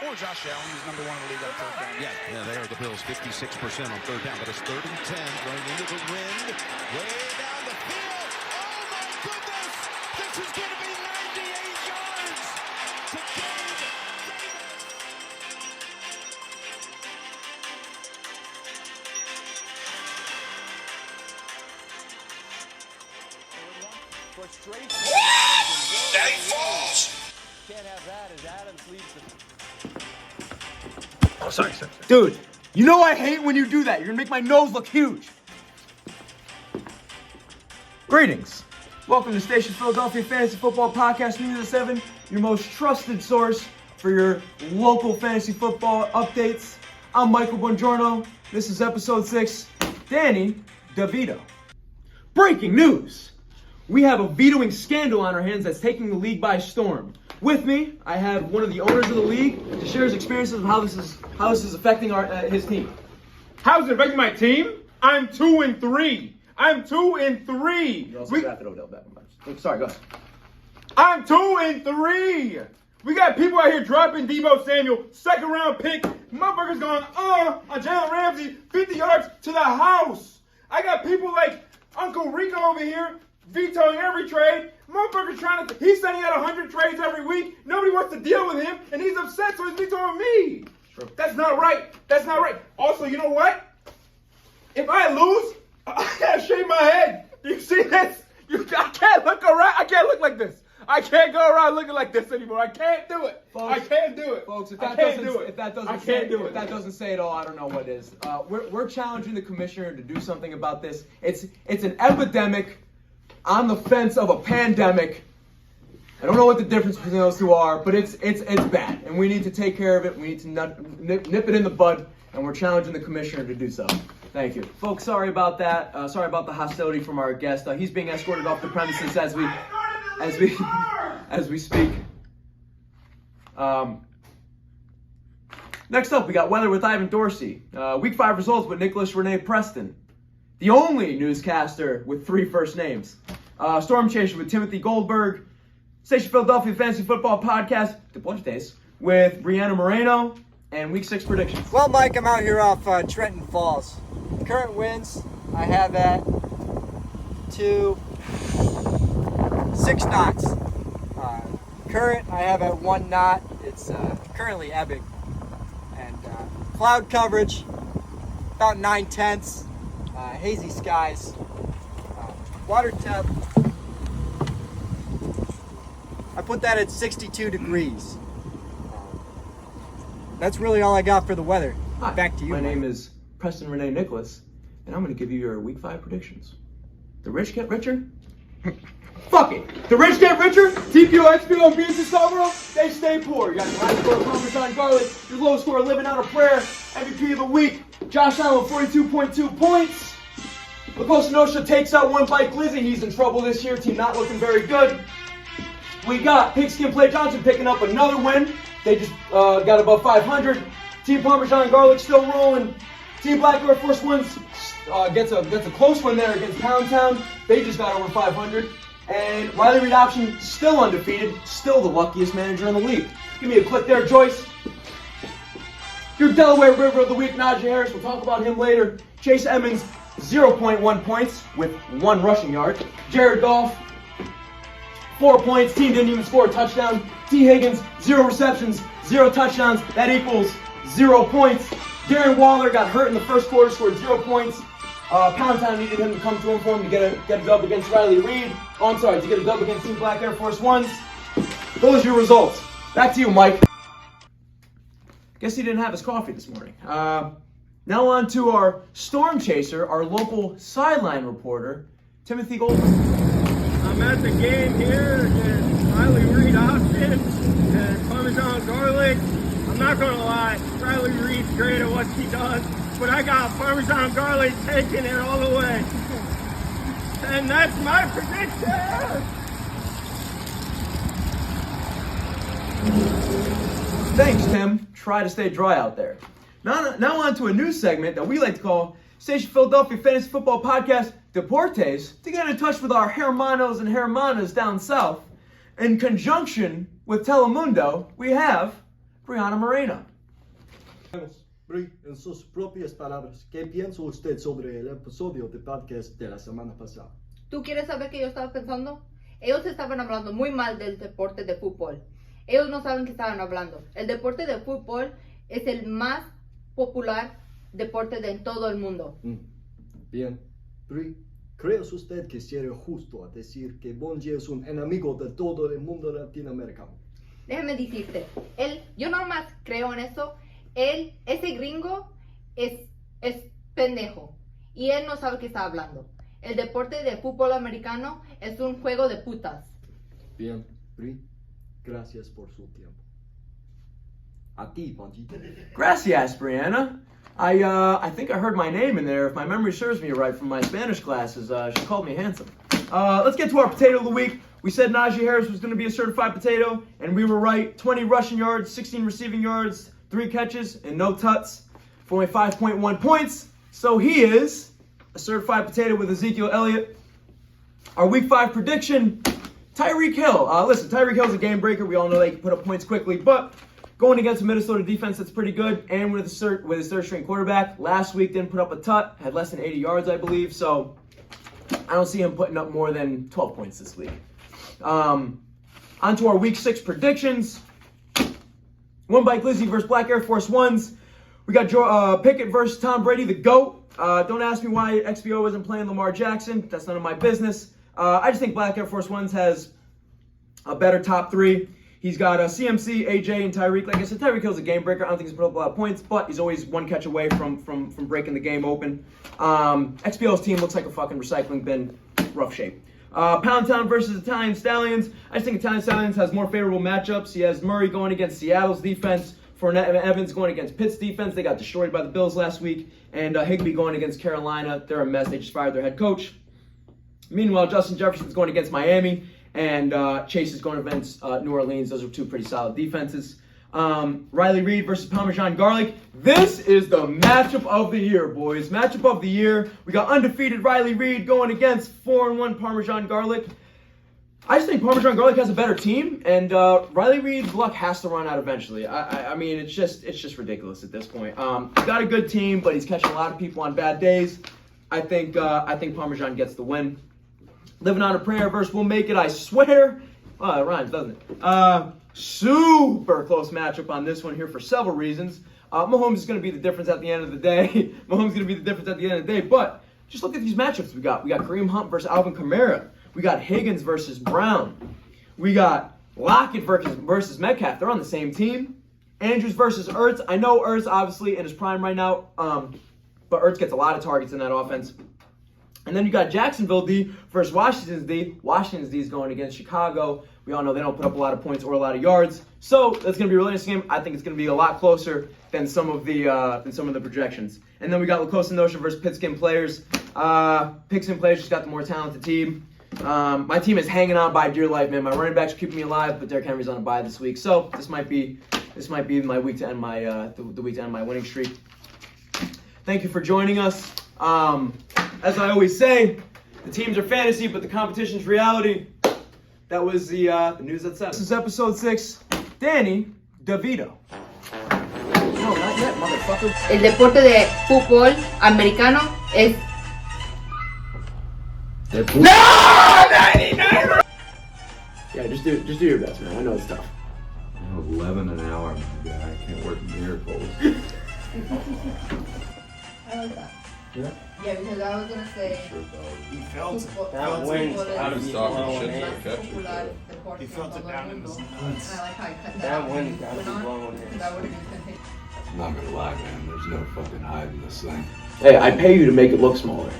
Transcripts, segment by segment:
or Josh Allen, who's number one in the league on third down. Yeah, they are the Bills 56% on third down, but it's 3rd and 10 going into the wind, way down the field. Oh my goodness, this is going to be 98 yards to Gabe Daddy falls. Can't have that as Adams leads the... Oh, sorry. Dude, you know I hate when you do that. You're gonna make my nose look huge. Greetings. Welcome to Station Philadelphia Fantasy Football Podcast News of 7, your most trusted source for your local fantasy football updates. I'm Michael Buongiorno. This is episode 6. Danny DeVito. Breaking news. We have a vetoing scandal on our hands that's taking the league by storm. With me, I have one of the owners of the league to share his experiences of how this is affecting his team. How's it affecting my team? I'm 2-3. I'm 2-3. You also drafted Odell Beckham. Sorry, go ahead. I'm 2-3. We got people out here dropping Deebo Samuel, 2nd round pick. Motherfuckers going, on Jalen Ramsey, 50 yards to the house. I got people like Uncle Rico over here vetoing every trade. Motherfucker he's sending out 100 trades every week. Nobody wants to deal with him, and he's upset, so he's vetoing me. True. That's not right. That's not right. Also, you know what? If I lose, I gotta shave my head. Do you see this? I can't look around. I can't look like this. I can't go around looking like this anymore. I can't do it. Folks, I can't do it. Folks, if I that can't doesn't do it. if that doesn't I say can't do it. If that doesn't say it all, I don't know what is. We're challenging the commissioner to do something about this. It's an epidemic on the fence of a pandemic. I don't know what the difference between those two are, but it's bad, and we need to take care of it. We need to nip it in the bud, and we're challenging the commissioner to do so. Thank you, folks. Sorry about that. Sorry about the hostility from our guest. He's being escorted off the premises as we speak. Next up, we got weather with Ivan Dorsey. Week 5 results with Nicholas Renee Preston, the only newscaster with 3 first names. Storm Chaser with Timothy Goldberg. Station Philadelphia Fantasy Football Podcast, Deportes, with Brianna Moreno, and Week 6 predictions. Well, Mike, I'm out here off Trenton Falls. Current winds, I have at 6 knots. Current, I have at 1 knot. It's currently ebbing. And cloud coverage, about 9/10. Hazy skies. Water temp, I put that at 62 degrees. That's really all I got for the weather. Hi, back to you. My Mike. name is Preston Renee Nicholas, and I'm going to give you your Week 5 predictions. The rich get richer? Fuck it. The rich get richer? TPO, XPO, and BNC Salvador, they stay poor. You got your high score Parmesan Garlic, your low score Living Out of Prayer, MVP of the week, Josh Allen, 42.2 points. LaCosta Nostra takes out one Bike Lizzie. He's in trouble this year. Team not looking very good. We got Pigskin Play Johnson picking up another win. They just got above 500. Team Parmesan Garlic still rolling. Team Black Air Force Ones gets a close one there against Pound Town. They just got over 500. And Riley Reid Option still undefeated, still the luckiest manager in the league. Give me a click there, Joyce. Your Delaware River of the Week, Najee Harris. We'll talk about him later. Chase Emmons, 0.1 points with 1 rushing yard. Jared Goff, 4 points. Team didn't even score a touchdown. T. Higgins, 0 receptions, 0 touchdowns. That equals 0 points. Darren Waller got hurt in the first quarter, scored 0 points. Pound Town needed him to come through for him to get a dub against Riley Reid. To get a dub against Team Black Air Force Ones. Those are your results. Back to you, Mike. Guess he didn't have his coffee this morning. Now on to our Storm Chaser, our local sideline reporter, Timothy Goldberg. I'm at the game here against Riley Reid Option and Parmesan Garlic. I'm not going to lie, Riley Reid's great at what he does, but I got Parmesan Garlic taking it all the way. And that's my prediction! Thanks, Tim. Try to stay dry out there. Now on to a new segment that we like to call Station Philadelphia Fantasy Football Podcast Deportes, to get in touch with our hermanos and hermanas down south. In conjunction with Telemundo, we have Brianna Moreno. Bri, en sus propias palabras, ¿qué piensa usted sobre el episodio de podcast de la semana pasada? ¿Tú quieres saber qué yo estaba pensando? Ellos estaban hablando muy mal del deporte de fútbol. Ellos no saben qué estaban hablando. El deporte de fútbol es el más popular deporte de todo el mundo. Bien. Bri, ¿cree usted que sería justo decir que Bonji es un enemigo de todo el mundo latinoamericano? Déjame decirte, yo nomás creo en eso. Ese gringo es pendejo y él no sabe qué está hablando. El deporte de fútbol americano es un juego de putas. Bien, Bri, gracias por su tiempo. A ti, Bonji. Gracias, Brianna. I think I heard my name in there, if my memory serves me right, from my Spanish classes. She called me handsome. Let's get to our potato of the week. We said Najee Harris was going to be a certified potato, and we were right. 20 rushing yards, 16 receiving yards, 3 catches, and no tuts for only 5.1 points. So he is a certified potato with Ezekiel Elliott. Our week 5 prediction, Tyreek Hill. Listen, Tyreek Hill's a game breaker. We all know they can put up points quickly, but going against a Minnesota defense that's pretty good, and with his third string quarterback, last week didn't put up a tut, had less than 80 yards, I believe, so I don't see him putting up more than 12 points this week. On to our week 6 predictions. One Bike Lizzie versus Black Air Force Ones. We got Pickett versus Tom Brady, the GOAT. Don't ask me why XBO isn't playing Lamar Jackson. That's none of my business. I just think Black Air Force Ones has a better top 3. He's got CMC, AJ, and Tyreek. Like I said, Tyreek Hill's a game breaker. I don't think he's put up a lot of points, but he's always one catch away from breaking the game open. XBO's team looks like a fucking recycling bin. Rough shape. Pound Town versus Italian Stallions. I just think Italian Stallions has more favorable matchups. He has Murray going against Seattle's defense. Fournette and Evans going against Pitt's defense. They got destroyed by the Bills last week. And Higbee going against Carolina. They're a mess. They just fired their head coach. Meanwhile, Justin Jefferson's going against Miami. And Chase is going against New Orleans. Those are 2 pretty solid defenses. Riley Reid versus Parmesan Garlic. This is the matchup of the year, boys. Matchup of the year. We got undefeated Riley Reid going against 4-1 Parmesan Garlic. I just think Parmesan Garlic has a better team, and Riley Reid's luck has to run out eventually. I mean, it's just ridiculous at this point. He's got a good team, but he's catching a lot of people on bad days. I think Parmesan gets the win. Living on a Prayer versus We'll Make It, I swear. Oh, it rhymes, doesn't it? Super close matchup on this one here for several reasons. Mahomes is going to be the difference at the end of the day. But just look at these matchups we got. We got Kareem Hunt versus Alvin Kamara. We got Higgins versus Brown. We got Lockett versus Metcalf. They're on the same team. Andrews versus Ertz. I know Ertz obviously in his prime right now, but Ertz gets a lot of targets in that offense. And then you got Jacksonville D versus Washington's D. Washington's D is going against Chicago. We all know they don't put up a lot of points or a lot of yards. So that's going to be a really interesting game. I think it's going to be a lot closer than some of the projections. And then we got La Cosa Nostra versus Pigskin Players. Pigskin Players just got the more talented team. My team is hanging on by dear life, man. My running backs are keeping me alive, but Derrick Henry's on a bye this week. So this might be my week to end my the week to end my winning streak. Thank you for joining us. As I always say, the teams are fantasy, but the competition's reality. That was the news at 7. This is episode 6. Danny DeVito. No, not yet, motherfucker. El deporte de fútbol americano es... No! 99! Yeah, just do your best, man. I know it's tough. 11 an hour, my guy. I can't work miracles. I like that. Yeah. Yeah, because I was gonna say... Sure does. He felt it. That wins. I was talking shit to the catcher. He felt it down in his nuts. And I like how I cut That win went gotta be on, blowing because I would have continued. I'm not gonna lie, man. There's no fucking hiding this thing. Hey, I pay you to make it look smaller.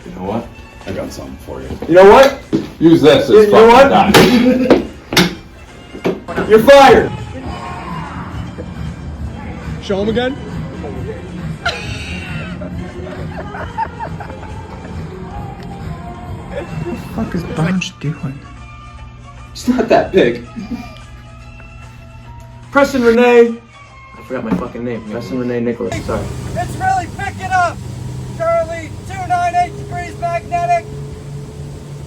You know what? I got something for you. You know what? Use this as You know what? time. You're fired! Show him again. What the fuck is Bunch doing? It's not that big. Preston Renee. I forgot my fucking name. Preston Renee Nicholas. Sorry. It's really picking up. Charlie, 298 degrees magnetic.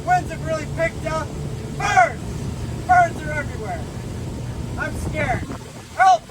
Winds have really picked up. Birds! Birds are everywhere. I'm scared. Help!